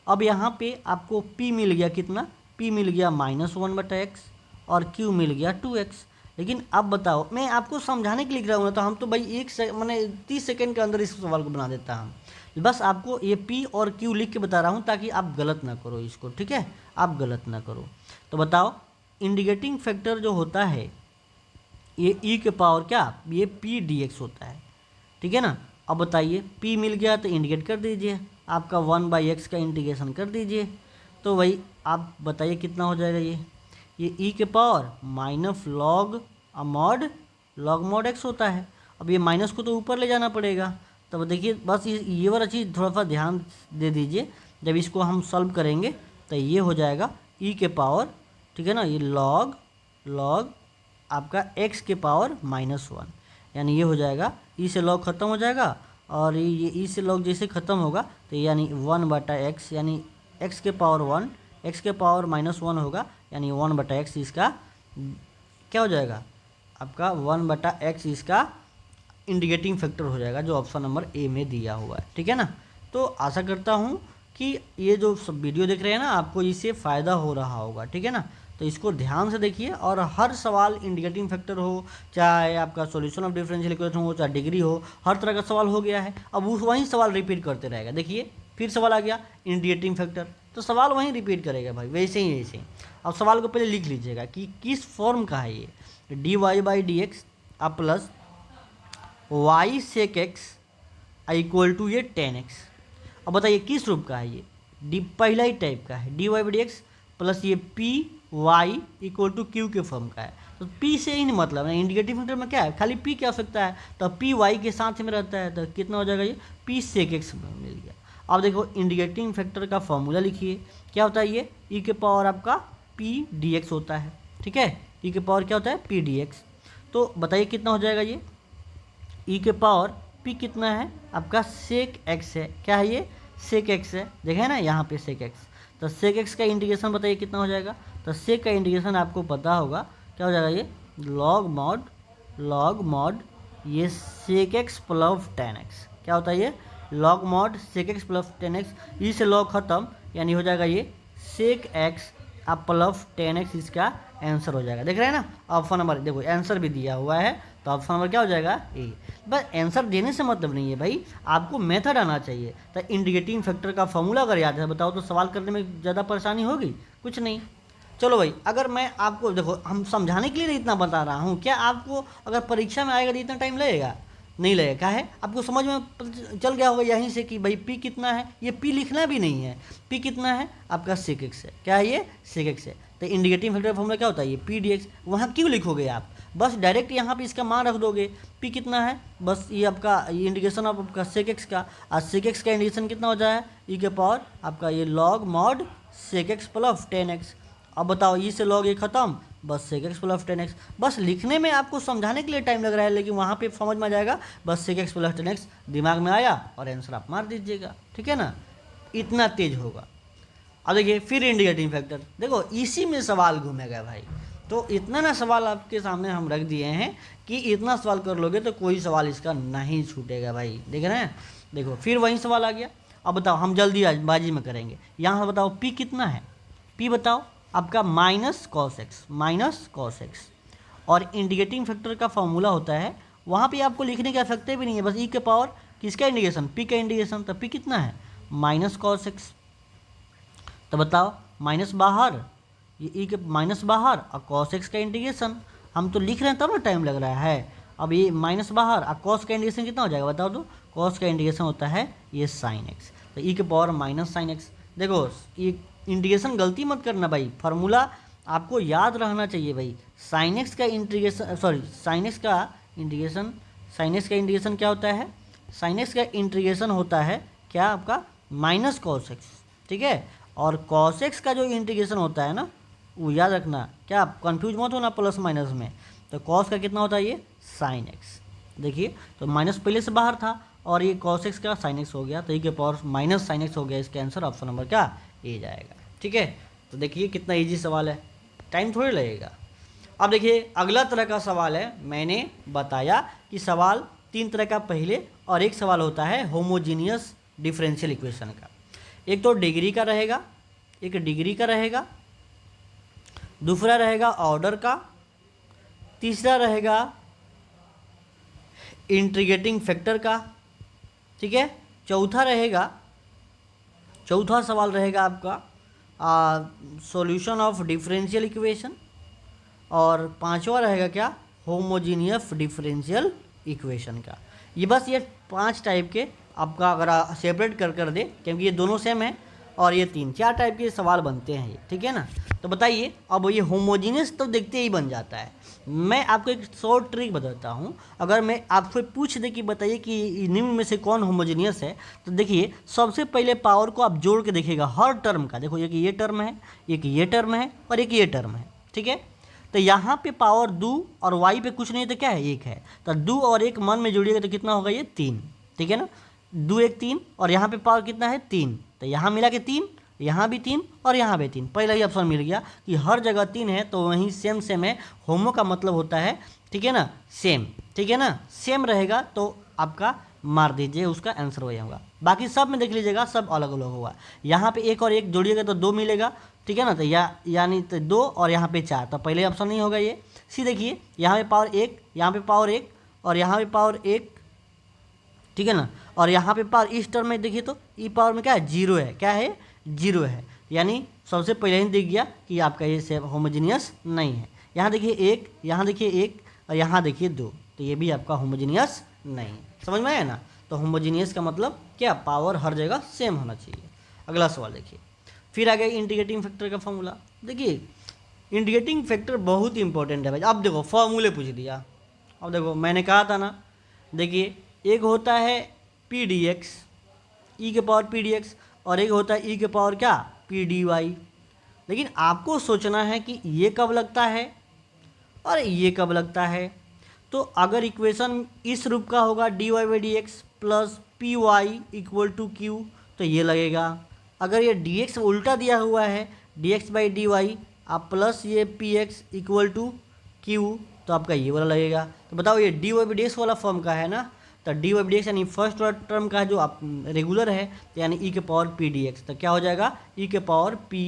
अब यहाँ पे आपको p मिल गया कितना, p मिल गया -1 बटा एक्स और q मिल गया 2x। लेकिन अब बताओ, मैं आपको समझाने के लिए लिख रहा हूँ ना, तो हम तो भाई मैंने 30 सेकंड के अंदर इस सवाल को बना देता हूँ। बस आपको ये p और q लिख के बता रहा हूँ ताकि आप गलत ना करो इसको, ठीक है, आप गलत ना करो। तो बताओ इंडिकेटिंग फैक्टर जो होता है ये e के पावर क्या, ये p dx होता है, ठीक है ना। अब बताइए p मिल गया तो इंडिकेट कर दीजिए, आपका 1/x का इंटीग्रेशन कर दीजिए, तो वही आप बताइए कितना हो जाएगा, ये e के power minus log mod x होता है। अब ये माइनस को तो ऊपर ले जाना पड़ेगा, तब देखिए बस ये वाला चीज़ थोड़ा सा ध्यान दे दीजिए, जब इसको हम सॉल्व करेंगे तो ये हो जाएगा e के पावर, ठीक है ना, ये लॉग आपका x के पावर -1, यानी ये हो जाएगा e से log ख़त्म हो जाएगा, और ये e से log जैसे ख़त्म होगा तो यानी 1 बटा x, यानी x के पावर 1, x के पावर -1 होगा, यानी 1 बटा x इसका क्या हो जाएगा, आपका 1 बटा x इसका इंडिकेटिंग फैक्टर हो जाएगा, जो ऑप्शन नंबर ए में दिया हुआ है, ठीक है ना। तो आशा करता हूँ कि ये जो सब वीडियो देख रहे हैं ना, आपको इससे फ़ायदा हो रहा होगा, ठीक है ना। तो इसको ध्यान से देखिए, और हर सवाल इंडिकेटिंग फैक्टर हो, चाहे आपका सॉल्यूशन ऑफ डिफरेंशियल इक्वेशन हो, चाहे डिग्री हो, हर तरह का सवाल हो गया है। अब वही सवाल रिपीट करते रहेगा, देखिए फिर सवाल आ गया इंडिकेटिंग फैक्टर, तो सवाल वहीं रिपीट करेगा भाई, वैसे ही। अब सवाल को पहले लिख लीजिएगा कि किस फॉर्म का है ये, d y by d x अब plus y sec x equal to ये 10x। अब बताइए किस रूप का है ये, डी पहला ही टाइप का है, d y by d x plus ये p y equal to q के फॉर्म का है। तो पी से ही नहीं मतलब है, इंडिकेटिव फैक्टर में क्या है, खाली पी क्या हो सकता है, तो पी वाई के साथ में रहता है, तो कितना हो जाएगा, ये पी सेक एक्स मिल गया। अब देखो इंडिकेटिंग फैक्टर का फॉर्मूला लिखिए, क्या होता है ये, ई के पावर आपका पी डी एक्स होता है, ठीक है, ई के पावर क्या होता है पी डी एक्स। तो बताइए कितना हो जाएगा, ये ई के पावर पी कितना है आपका सेक एक्स है, क्या है ये सेक एक्स है, देखें ना यहाँ पे सेक एक्स, तो सेक एक्स का इंटीग्रेशन बताइए कितना हो जाएगा। तो सेक का इंटीग्रेशन आपको पता होगा क्या हो जाएगा, ये लॉग मॉड ये sec x plus tan x, क्या होता है ये log mod sec x plus tan x, इसे लॉग खत्म, यानी हो जाएगा ये सेक एक्स अब प्लस टेन एक्स, इसका आंसर हो जाएगा। देख रहे हैं ना, ऑप्शन नंबर देखो आंसर भी दिया हुआ है, तो ऑप्शन नंबर क्या हो जाएगा ए। बस आंसर देने से मतलब नहीं है भाई, आपको मेथड आना चाहिए। तो इंटीग्रेटिंग फैक्टर का फॉर्मूला अगर याद है बताओ तो सवाल करने में ज़्यादा परेशानी होगी, कुछ नहीं। चलो भाई, अगर मैं आपको देखो हम समझाने के लिए इतना बता रहा हूँ, क्या आपको अगर परीक्षा में आएगा तो इतना टाइम लगेगा? नहीं लगेगा। क्या है, आपको समझ में चल गया होगा यहीं से कि भाई पी कितना है, ये पी लिखना भी नहीं है, पी कितना है आपका सेक एक्स है, क्या है ये सेक एक्स है। तो इंडिकेटिंग फैक्टर फॉर्मूला क्या होता है, ये पी डी एक्स। वहाँ क्यों लिखोगे आप, बस डायरेक्ट यहाँ पे इसका मान रख दोगे, पी कितना है, बस ये आपका ये इंडिकेशन ऑफ आपका सेक एक्स का, और सेक एक्स का इंडिकेशन कितना हो जाए ई के पावर आपका ये log mod sec x plus tan x. अब बताओ ई से लॉग ये खत्म, बस sec x plus tan x. बस लिखने में आपको समझाने के लिए टाइम लग रहा है, लेकिन वहाँ पे समझ में आ जाएगा, बस sec x plus tan x दिमाग में आया और आंसर आप मार दीजिएगा, ठीक है ना, इतना तेज होगा। अब देखिए फिर इंडिकेटिंग फैक्टर, देखो इसी में सवाल घूमेगा भाई। तो इतना ना सवाल आपके सामने हम रख दिए हैं कि इतना सवाल कर लोगे तो कोई सवाल इसका नहीं छूटेगा भाई, देख रहे हैं। देखो फिर वही सवाल आ गया। अब बताओ हम जल्दी बाजी में करेंगे, यहाँ बताओ पी कितना है, पी बताओ आपका माइनस कॉस एक्स, और इंडिकेटिंग फैक्टर का फॉर्मूला होता है, वहाँ पे आपको लिखने की आवश्यकता भी नहीं है, बस ई के पावर किसका इंडिकेशन, पी का इंडिकेशन। तो पी कितना है माइनस कॉस एक्स। तो बताओ माइनस बाहर, ये ई के माइनस बाहर और कॉस एक्स का इंटीग्रेशन, हम तो लिख रहे हैं तब ना टाइम लग रहा है। अब ये माइनस बाहर और कॉस का इंटीग्रेशन कितना हो जाएगा बताओ तो, कॉस का इंटीग्रेशन होता है ये साइन एक्स, तो ई के पावर माइनस साइन एक्स। देखो ये इंटीग्रेशन गलती मत करना भाई, फार्मूला आपको याद रहना चाहिए भाई। साइन एक्स का इंटीग्रेशन साइन एक्स का इंटीग्रेशन क्या होता है, साइन एक्स का इंटीग्रेशन होता है क्या आपका माइनस कॉस एक्स, ठीक है। और कॉस एक्स का जो इंटीग्रेशन होता है ना, वो याद रखना, क्या आप कन्फ्यूज मत होना प्लस माइनस में। तो कॉस का कितना होता है ये साइन एक्स, देखिए तो माइनस पहले से बाहर था और ये कॉस एक्स का साइन एक्स हो गया, तो ये के पावर माइनस साइन एक्स हो गया, इसका आंसर ऑप्शन नंबर क्या ए जाएगा, ठीक है। तो देखिए कितना इजी सवाल है, टाइम थोड़ी लगेगा। अब देखिए अगला तरह का सवाल है, मैंने बताया कि सवाल तीन तरह का पहले, और एक सवाल होता है होमोजीनियस डिफरेंशियल इक्वेशन का। एक तो डिग्री का रहेगा, एक डिग्री का रहेगा, दूसरा रहेगा ऑर्डर का, तीसरा रहेगा इंटीग्रेटिंग फैक्टर का, ठीक है। चौथा सवाल रहेगा आपका सॉल्यूशन ऑफ डिफरेंशियल इक्वेशन, और पांचवा रहेगा क्या होमोजीनियस डिफरेंशियल इक्वेशन का। ये बस ये 5 टाइप के आपका अगर सेपरेट कर दे, क्योंकि ये दोनों सेम है, और ये 3-4 टाइप के सवाल बनते हैं ये, ठीक है ना। तो बताइए अब ये होमोजीनियस तो देखते ही बन जाता है। मैं आपको एक शॉर्ट ट्रिक बताता हूँ, अगर मैं आपसे पूछ दे कि बताइए कि निम्न में से कौन होमोजीनियस है, तो देखिए सबसे पहले पावर को आप जोड़ के देखिएगा हर टर्म का। देखो एक ये टर्म है, एक ये टर्म है, और एक ये टर्म है, ठीक है। तो यहाँ पे पावर 2 और y पे कुछ नहीं तो क्या है 1 है, तो 2 और 1 मन में जोड़िएगा तो कितना होगा ये 3, ठीक है ना। 2 1 3, और यहाँ पे पावर कितना है 3, तो यहाँ मिला के 3, यहाँ भी 3 और यहाँ भी 3। पहला ही ऑप्शन मिल गया कि हर जगह 3 है, तो वहीं सेम है। होमो का मतलब होता है, ठीक है ना, सेम, ठीक है ना, सेम रहेगा तो आपका मार दीजिए, उसका आंसर वही होगा। बाकी सब में देख लीजिएगा सब अलग अलग होगा। यहाँ पे 1 और 1 जोड़िएगा तो 2 मिलेगा, ठीक है ना, तो यानी तो 2 और यहाँ पे 4, तो पहले ऑप्शन नहीं होगा ये। सी देखिए यहाँ पे पावर 1, यहाँ पे पावर 1 और यहाँ पे पावर 1, ठीक है ना, और यहाँ पे पावर इस टर्म में देखिए तो ई पावर में क्या है 0 है, क्या है 0 है, यानी सबसे पहले ही दिख गया कि आपका ये सेम होमोजीनियस नहीं है। यहाँ देखिए 1, यहाँ देखिए 1 और यहाँ देखिए 2, तो ये भी आपका होमोजीनियस नहीं है। समझ में आया ना। तो होमोजीनियस का मतलब क्या, पावर हर जगह सेम होना चाहिए। अगला सवाल देखिए, फिर आ गया इंटीग्रेटिंग फैक्टर का फॉर्मूला। देखिए इंटीग्रेटिंग फैक्टर बहुत इंपॉर्टेंट है भाई। अब देखो फॉर्मूले पूछ दिया, अब देखो मैंने कहा था ना, देखिए एक होता है पी डी एक्स, ई के पावर पी डी एक्स, और एक होता है ई के पावर क्या पी डी वाई। लेकिन आपको सोचना है कि ये कब लगता है और ये कब लगता है। तो अगर इक्वेशन इस रूप का होगा dy/dx plus p y equal to q, तो तो ये लगेगा। अगर ये dx उल्टा दिया हुआ है dx/dy आप प्लस ये px इक्वल टू q, तो आपका ये वाला लगेगा। तो बताओ ये dy/dx वाला फॉर्म का है ना, तो dy/dx यानी फर्स्ट टर्म का जो आप रेगुलर है, तो यानी e के पावर p dx, तो क्या हो जाएगा e के पावर p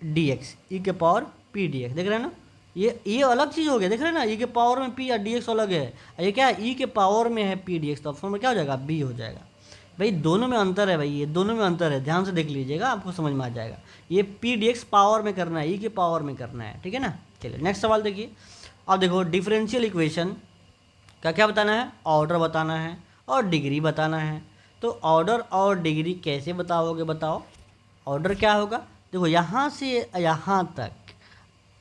dx, e के पावर p dx। देख रहे हैं ना, ये अलग चीज़ हो गया, देख रहे हैं ना, e के पावर में p और dx अलग है, ये क्या है e के पावर में है p dx, तो ऑप्शन में क्या हो जाएगा b हो जाएगा। भाई दोनों में अंतर है, भाई ये दोनों में अंतर है, ध्यान से देख लीजिएगा आपको समझ में आ जाएगा। ये p dx पावर में करना है, e के पावर में करना है, ठीक है ना। चलिए नेक्स्ट सवाल देखिए। अब देखो डिफरेंशियल इक्वेशन का क्या बताना है, ऑर्डर बताना है और डिग्री बताना है। तो ऑर्डर और डिग्री कैसे बताओगे, बताओ। ऑर्डर क्या होगा, देखो यहाँ से यहाँ तक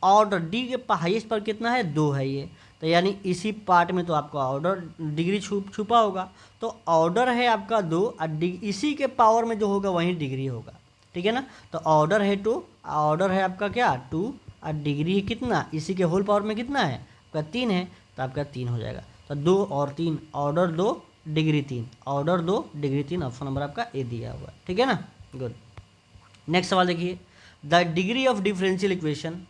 ऑर्डर डी के हाईएस्ट पर कितना है 2 है ये, तो यानी इसी पार्ट में तो आपका ऑर्डर डिग्री छुपा होगा। तो ऑर्डर है आपका 2 और इसी के पावर में जो होगा वही डिग्री होगा, ठीक है ना। तो ऑर्डर है 2, ऑर्डर है आपका क्या 2 और डिग्री है कितना, इसी के होल पावर में कितना है आपका 3 है, तो आपका 3 हो जाएगा। तो 2 और 3 order 2 degree 3, order 2 degree 3, option number आपका ए दिया हुआ है, ठीक है ना। गुड। नेक्स्ट सवाल देखिए, the degree of differential equation.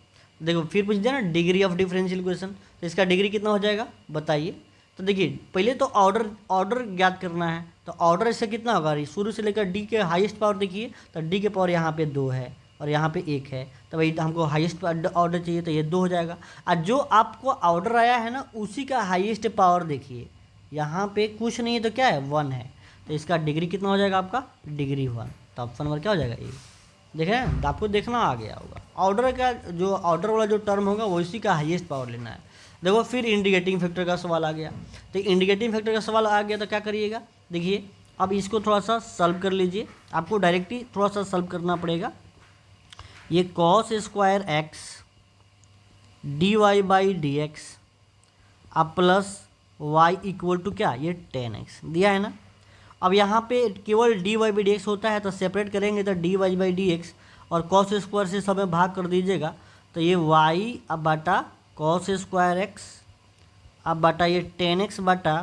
देखो फिर पूछ दिया ना डिग्री ऑफ डिफरेंशियल इक्वेशन, तो इसका डिग्री कितना हो जाएगा बताइए। तो देखिए पहले तो ऑर्डर ज्ञात करना है, तो ऑर्डर इससे कितना होगा, शुरू से लेकर डी के हाईएस्ट पावर देखिए, तो डी के पावर यहाँ पे 2 है और यहाँ पे 1 है, तो भाई हमको हाईएस्ट ऑर्डर चाहिए, तो ये 2 हो जाएगा। और जो आपको ऑर्डर आया है ना उसी का हाईएस्ट पावर देखिए, यहाँ पे कुछ नहीं है तो क्या है 1 है, तो इसका डिग्री कितना हो जाएगा आपका डिग्री 1, तो ऑप्शन नंबर क्या हो जाएगा ये। देखें आपको देखना आ गया होगा, ऑर्डर का जो ऑर्डर वाला जो टर्म होगा वो इसी का हाईएस्ट पावर लेना है। देखो फिर इंडिकेटिंग फैक्टर का सवाल आ गया, तो इंडिकेटिंग फैक्टर का सवाल आ गया तो क्या करिएगा, देखिए अब इसको थोड़ा सा सॉल्व कर लीजिए, आपको डायरेक्टली थोड़ा सा सॉल्व करना पड़ेगा। ये cos स्क्वायर x dy/dx अब प्लस y इक्वल टू क्या, ये 10x दिया है ना। अब यहाँ पे केवल dy/dx होता है, तो सेपरेट करेंगे तो dy/dx और cos स्क्वायर से सब में भाग कर दीजिएगा, तो ये y अब बटा cos स्क्वायर x अब बटा ये 10x बटा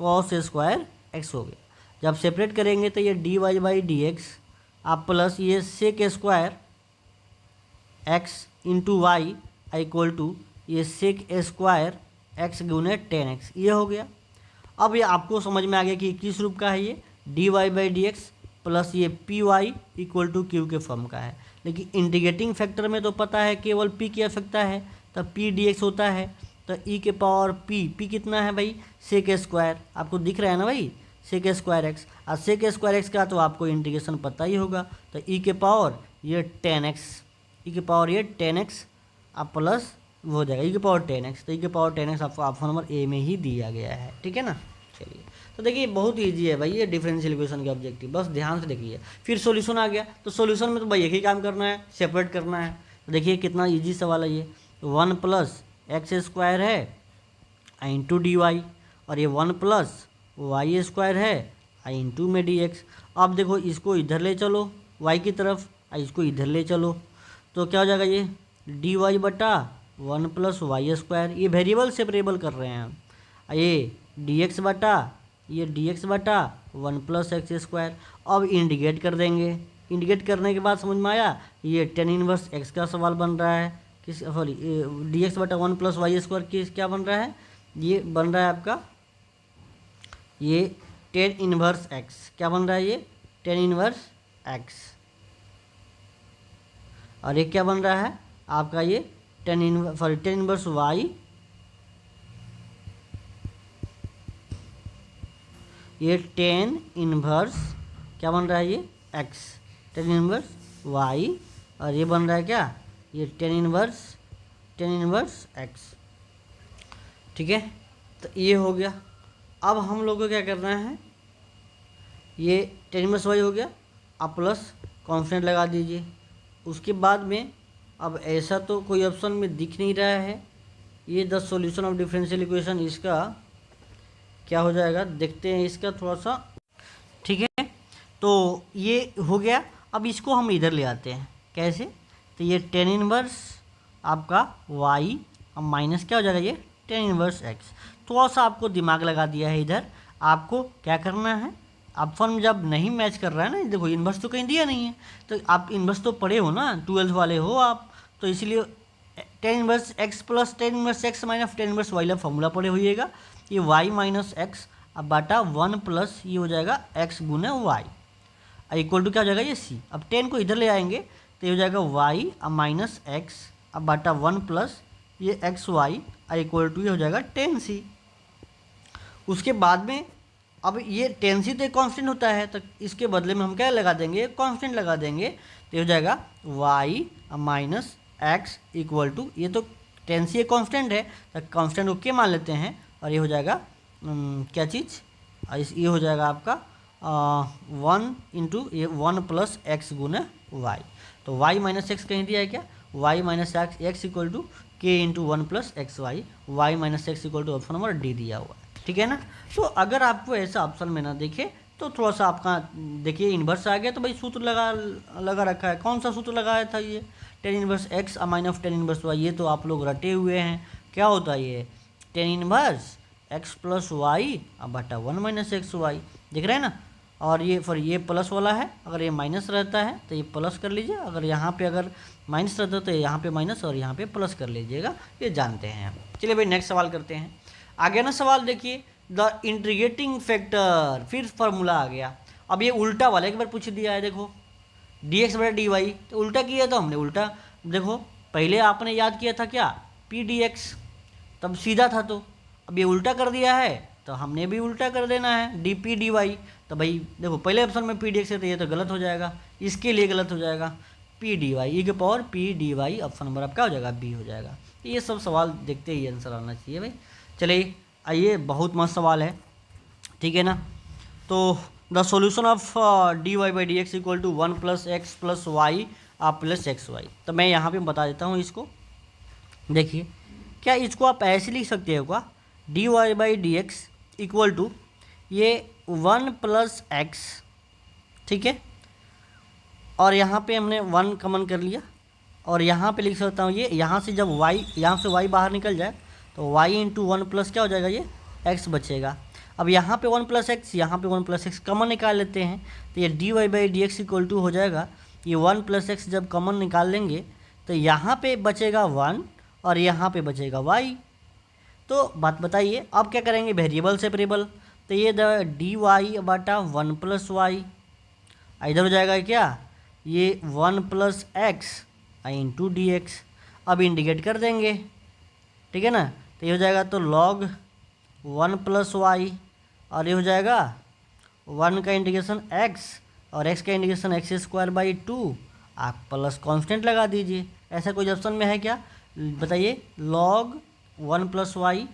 cos स्क्वायर x हो गया। जब सेपरेट करेंगे तो ये dy/dx अब प्लस ये sec square x into y equal to ये sec स्क्वायर x गुने 10x, ये हो गया। अब ये आपको समझ में आ गया कि किस रूप का है, ये dy/dx प्लस ये py इक्वल टू q के फॉर्म का है। लेकिन इंटीग्रेटिंग फैक्टर में तो पता है केवल p की आवश्यकता है, तो p dx होता है, तो e के पावर p कितना है भाई sec स्क्वायर, आपको दिख रहा है ना भाई sec स्क्वायर x, और sec स्क्वायर x का तो आपको इंटीग्रेशन पता ही होगा, तो e के पावर ये 10x, e के पावर ये 10x अब प्लस वो हो जाएगा e के पावर 10x, तो e के पावर 10x आपको ऑप्शन नंबर ए में ही दिया गया है, ठीक है ना। चलिए तो देखिए बहुत इजी है भाई ये डिफरेंशियल इक्वेशन के ऑब्जेक्टिव, बस ध्यान से देखिए। फिर सॉल्यूशन आ गया, तो सॉल्यूशन में तो भाई एक ही काम करना है, सेपरेट करना है। तो देखिए कितना इजी सवाल है ये, 1 प्लस एक्स स्क्वायर है इंटू डी वाई, और ये 1 प्लस वाई स्क्वायर है इंटू में डी एक्स। अब देखो इसको इधर ले चलो y की तरफ, इसको इधर ले चलो, तो क्या हो जाएगा ये डी वाई बटा 1 प्लस वाई स्क्वायर, ये वेरिएबल सेपरेबल कर रहे हैं हम, ये डी एक्स बटा ये डी एक्स बटा 1 प्लस एक्स स्क्वायर। अब इंडिकेट कर देंगे, इंडिकेट करने के बाद समझ में आया ये tan इनवर्स x का सवाल बन रहा है, किस सॉरी डी एक्स बटा 1 प्लस वाई स्क्वायर किस क्या बन रहा है, ये बन रहा है आपका ये tan इनवर्स x, क्या बन रहा है ये tan इनवर्स x, और ये क्या बन रहा है आपका ये tan इनवर्स y, ये tan इनवर्स क्या बन रहा है ये x, tan इनवर्स y, और ये बन रहा है क्या ये tan इनवर्स x, ठीक है। तो ये हो गया। अब हम लोग को क्या करना है, ये tan इनवर्स y हो गया, अब प्लस कॉन्स्टेंट लगा दीजिए। उसके बाद में अब ऐसा तो कोई ऑप्शन में दिख नहीं रहा है, ये the solution of differential equation, इसका क्या हो जाएगा देखते हैं इसका थोड़ा सा, ठीक है। तो ये हो गया, अब इसको हम इधर ले आते हैं, कैसे, तो ये tan इनवर्स आपका y अब माइनस क्या हो जाएगा ये tan इनवर्स x। थोड़ा सा आपको दिमाग लगा दिया है इधर, आपको क्या करना है ऑप्शन जब नहीं मैच कर रहा है ना, देखो इन्वर्स तो कहीं दिया नहीं है, तो आप इन्वर्स तो पढ़े हो ना, 12th वाले हो आप, तो इसलिए tan inverse x plus tan inverse x minus tan inverse y का फॉर्मूला पढ़े होइएगा। ये वाई माइनस एक्स अब बाटा 1 प्लस ये हो जाएगा एक्स गुना वाई इक्वल टू क्या हो जाएगा ये सी। अब 10 को इधर ले आएंगे तो ये हो जाएगा वाई अब माइनस एक्स अब बाटा 1 प्लस ये एक्स वाई इक्वल टू ये हो जाएगा 10c। उसके बाद में अब ये 10c तो एक कांस्टेंट होता है, तो इसके बदले में हम क्या लगा देंगे, कांस्टेंट लगा देंगे, तो ये हो जाएगा y minus x equal to, ये तो 10c एक कांस्टेंट है तो कांस्टेंट को के मान लेते हैं, और ये हो जाएगा क्या चीज़, ये हो जाएगा आपका 1 इंटू ये 1 प्लस एक्स गुना वाई। तो वाई माइनस एक्स कहीं दिया है क्या, y minus x equal to k into 1 plus x y minus x equal to option number d दिया हुआ है, ठीक है ना। तो अगर आपको ऐसा ऑप्शन में ना देखे तो थोड़ा सा आपका देखिए इन्वर्स आ गया, तो भाई सूत्र लगा रखा है, कौन सा सूत्र लगाया था ये, tan inverse x minus tan inverse y, ये तो आप लोग रटे हुए हैं। क्या होता है ये, tan inverse x plus y अब बटा 1 माइनस एक्स वाई, दिख रहा है ना। और ये फिर ये प्लस वाला है, अगर ये माइनस रहता है तो ये प्लस कर लीजिए, अगर यहाँ पे अगर माइनस रहता है तो यहाँ पे माइनस और यहाँ पे प्लस कर लीजिएगा, ये जानते हैं हम। चलिए भाई नेक्स्ट सवाल करते हैं। आगे ना सवाल देखिए, द इंटीग्रेटिंग फैक्टर, फिर फार्मूला आ गया। अब ये उल्टा वाला एक बार पूछ दिया है, देखो डी एक्स बटा डी वाई, तो उल्टा किया था हमने, उल्टा देखो पहले आपने याद किया था क्या पी डी एक्स, तब सीधा था, तो अब ये उल्टा कर दिया है तो हमने भी उल्टा कर देना है डी पी डी वाई। तो भाई देखो पहले ऑप्शन में पी डी एक्स है तो ये तो गलत हो जाएगा, इसके लिए गलत हो जाएगा, पी डी वाई ई के power P D why option number आपका हो जाएगा बी हो जाएगा। ये सब सवाल देखते ही आंसर आना चाहिए भाई। चलिए आइए, बहुत मस्त सवाल है, ठीक है ना। तो the solution of d y by d x equal to 1 plus x plus y plus x y. तो मैं यहाँ पे बता देता हूँ इसको, देखिए क्या इसको आप ऐसे लिख सकते हो क्या, d y by d x equal to ये 1 प्लस एक्स, ठीक है, और यहाँ पे हमने 1 कॉमन कर लिया, और यहाँ पे लिख सकता हूँ ये, यहाँ से जब y, यहाँ से y बाहर निकल जाए तो y इंटू 1 प्लस क्या हो जाएगा, ये x बचेगा। अब यहाँ पे 1 प्लस एक्स, यहाँ पे 1 प्लस एक्स कॉमन निकाल लेते हैं, तो ये d y by d x equal to हो जाएगा, ये 1 प्लस एक्स जब कॉमन निकाल लेंगे तो यहाँ पे बचेगा 1 और यहाँ पे बचेगा y। तो बात बताइए अब क्या करेंगे, वेरिएबल सेपरेबल, तो ये डी वाई बटा 1 प्लस वाई, इधर हो जाएगा क्या, ये 1 plus x into D x. अब इंडिकेट कर देंगे, ठीक है ना, तो ये हो जाएगा तो लॉग 1 प्लस वाई, और ये हो जाएगा 1 का इंटीग्रेशन x और x का इंटीग्रेशन एक्स स्क्वायर बाई 2, आप प्लस कांस्टेंट लगा दीजिए। ऐसा कोई ऑप्शन में है क्या बताइए, log 1 plus y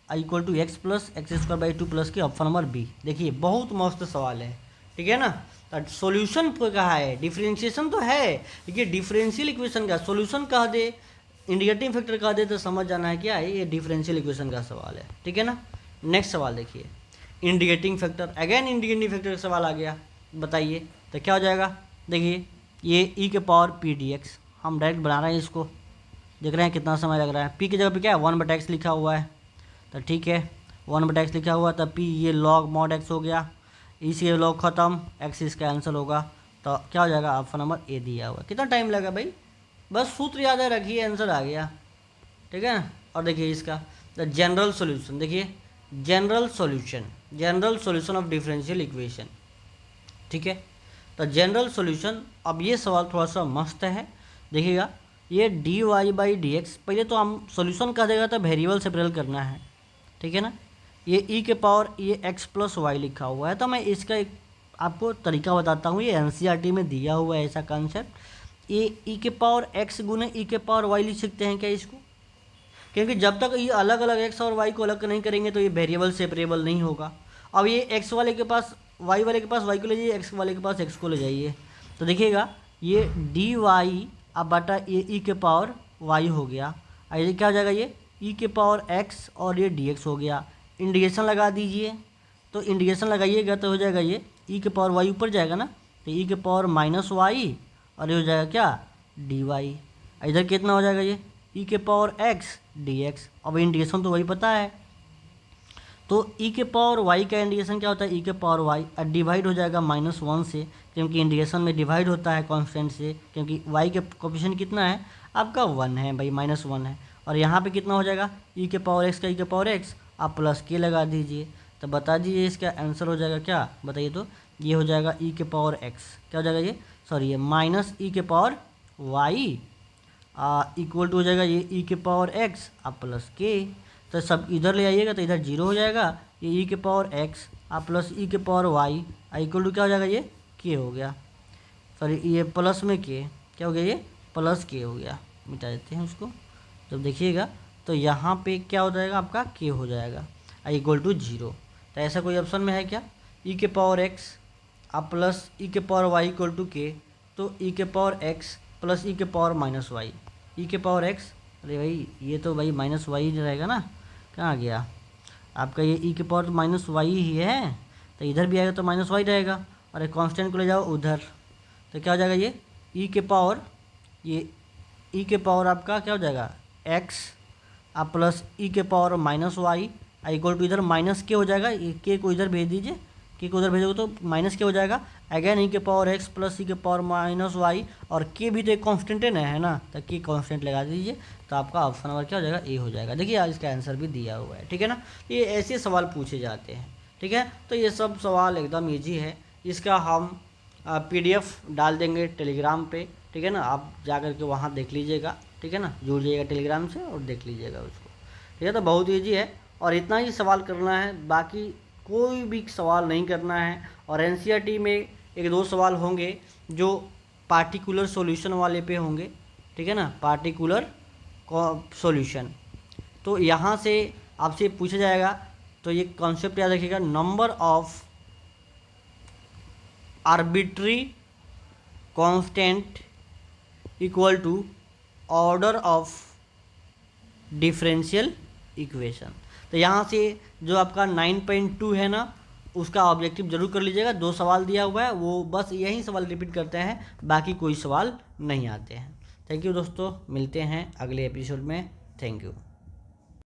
equal to x plus x square by 2 plus के ऑप्शन नंबर बी। देखिए बहुत मस्त सवाल है, ठीक है ना। सॉल्यूशन कहा है, डिफरेंशिएशन तो है, देखिए डिफरेंशियल इक्वेशन का सॉल्यूशन कह दे, इंडिकेटिंग फैक्टर कह दे, तो समझ जाना है क्या है, ये डिफरेंशियल इक्वेशन का सवाल है, ठीक है ना। नेक्स्ट सवाल देखिए, indicating factor, again indicating factor का सवाल आ गया, बताइए तो क्या हो जाएगा। देखिए ये ई के पावर पी डी एक्स, हम डायरेक्ट बना रहे हैं इसको, देख रहे हैं कितना समय लग रहा है। पी की जगह पे क्या है 1 बटा एक्स लिखा हुआ है, तो ठीक है 1 बटा एक्स लिखा हुआ, तब पी ये लॉग मॉड एक्स हो गया, इसी लॉग ख़त्म, एक्स इसका आंसर होगा, तो क्या हो जाएगा ऑप्शन नंबर ए दिया हुआ। कितना टाइम लगा भाई, बस सूत्र याद है रखिए, आंसर आ गया, ठीक है। और देखिए इसका द जनरल सॉल्यूशन, देखिए general solution of differential equation, ठीक है। तो जनरल सॉल्यूशन, अब ये सवाल थोड़ा सा मस्त है, देखिएगा ये d y by d x, पहले तो हम सॉल्यूशन कह देगा तो वेरिएबल सेपरेट करना है, ठीक है ना। ये ई के पावर ये एक्स प्लस वाई लिखा हुआ है, तो मैं इसका एक आपको तरीका बताता हूँ, ये एनसीईआरटी में दिया हुआ है ऐसा कॉन्सेप्ट। ये ई के पावर एक्स गुने ई के पावर वाई लिख सकते हैं क्या इसको, क्योंकि जब तक ये अलग अलग एक्स और वाई को अलग नहीं करेंगे तो ये वेरिएबल सेपरेबल नहीं होगा। अब ये एक्स वाले के पास वाई वाले के पास वाई को ले जाइए, एक्स वाले के पास एक्स को ले जाइए, तो देखिएगा ये डी वाई अब बटा ये ई के पावर वाई हो गया, ये क्या हो जाएगा, ये ई के पावर एक्स और ये डी एक्स हो गया। इंटीग्रेशन लगा दीजिए, तो इंटीग्रेशन लगाइएगा तो हो जाएगा ये ई के पावर वाई ऊपर जाएगा ना, तो ई के पावर माइनस वाई और ये हो जाएगा क्या डी वाई, इधर कितना हो जाएगा ये ई के पावर एक्स डी एक्स। अब इंटीग्रेशन तो वही पता है, तो ई के पावर वाई का इंडिकेशन क्या होता है, ई के पावर वाई डिवाइड हो जाएगा -1 से, क्योंकि इंडिकेशन में डिवाइड होता है कांस्टेंट से, क्योंकि वाई के कोफिशिएंट कितना है आपका 1 है भाई, -1 है। और यहाँ पे कितना हो जाएगा ई के पावर एक्स का ई के पावर एक्स, आप प्लस के लगा दीजिए, तो बता दीजिए इसका आंसर हो जाएगा क्या, बताइए तो। ये हो जाएगा ई के पावर एक्स, क्या हो जाएगा ये, सॉरी ये माइनस ई के पावर वाई इक्वल टू हो जाएगा ये ई के पावर एक्स आप प्लस के। तो सब इधर ले आइएगा तो इधर जीरो हो जाएगा, ये ई के पावर एक्स आप प्लस ई के पावर वाई इक्वल टू क्या हो जाएगा, ये के हो गया, सॉरी ये प्लस में के क्या हो गया, ये प्लस के हो गया। मिटा देते हैं उसको, जब देखिएगा तो यहाँ पे क्या हो जाएगा आपका के हो जाएगा इक्वल टू 0। तो ऐसा कोई ऑप्शन में है क्या, ई के पावर एक्स आप प्लस ई के पावर वाई इक्वल टू के, तो ई के पावर एक्स प्लस ई के पावर माइनस वाई, ई के पावर एक्स, अरे भाई ये तो भाई माइनस वाई रहेगा ना, कहाँ गया आपका, ये ई के पावर तो माइनस वाई ही है, तो इधर भी आएगा तो माइनस वाई रहेगा, और एक कांस्टेंट को ले जाओ उधर, तो क्या हो जाएगा ये ई के पावर, ये ई के पावर आपका क्या हो जाएगा एक्स आप प्लस ई के power minus y equal to इधर माइनस के हो जाएगा, ये के को इधर भेज दीजिए, के को उधर भेजोगे तो माइनस के हो जाएगा, अगेन ई के पावर एक्स प्लस ई के पावर माइनस वाई, और के भी तो एक कांस्टेंट है ना, तो के कांस्टेंट लगा दीजिए, तो आपका ऑप्शन नंबर क्या हो जाएगा, ए हो जाएगा। देखिए आज इसका आंसर भी दिया हुआ है, ठीक है ना। ये ऐसे सवाल पूछे जाते हैं, ठीक है। तो ये सब सवाल एकदम ईजी है, इसका हम PDF डाल देंगे टेलीग्राम पे, ठीक है ना, आप जा कर के वहाँ देख लीजिएगा, ठीक है ना, जुड़ जाइएगा टेलीग्राम से और देख लीजिएगा उसको, ठीक है। तो बहुत ईजी है और इतना ही सवाल करना है, बाकी कोई भी सवाल नहीं करना है। और NCERT में 1-2 सवाल होंगे जो पार्टिकुलर सॉल्यूशन वाले पे होंगे, ठीक है ना, पार्टिकुलर सॉल्यूशन, तो यहाँ से आपसे पूछा जाएगा, तो ये कॉन्सेप्ट याद रखिएगा, number of arbitrary constant equal to order of differential equation. तो यहाँ से जो आपका 9.2 है ना, उसका ऑब्जेक्टिव जरूर कर लीजिएगा, 2 सवाल दिया हुआ है, वो बस यही सवाल रिपीट करते हैं, बाकी कोई सवाल नहीं आते हैं। थैंक यू दोस्तों, मिलते हैं अगले एपिसोड में, थैंक यू।